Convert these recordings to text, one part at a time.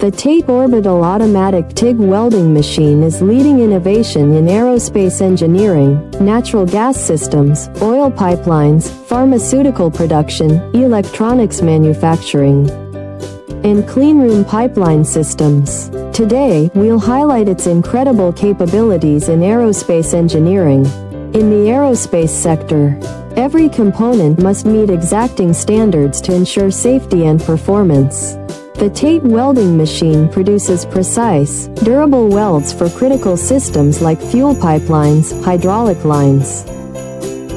The TATE Orbital Automatic TIG Welding Machine is leading innovation in aerospace engineering, natural gas systems, oil pipelines, pharmaceutical production, electronics manufacturing, and cleanroom pipeline systems. Today, we'll highlight its incredible capabilities in aerospace engineering. In the aerospace sector, every component must meet exacting standards to ensure safety and performance. The TATE welding machine produces precise, durable welds for critical systems like fuel pipelines, hydraulic lines,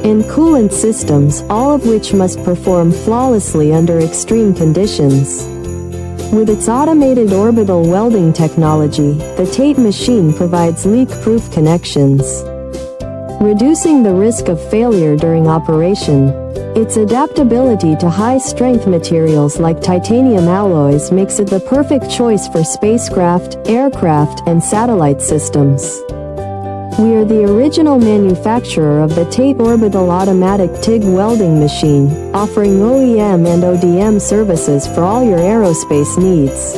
and coolant systems, all of which must perform flawlessly under extreme conditions. With its automated orbital welding technology, the TATE machine provides leak-proof connections, reducing the risk of failure during operation. Its adaptability to high-strength materials like titanium alloys makes it the perfect choice for spacecraft, aircraft, and satellite systems. We are the original manufacturer of the TATE Orbital Automatic TIG Welding Machine, offering OEM and ODM services for all your aerospace needs.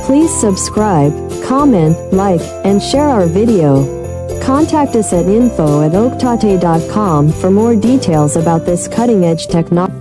Please subscribe, comment, like, and share our video. Contact us at info@oaktate.com for more details about this cutting-edge technology.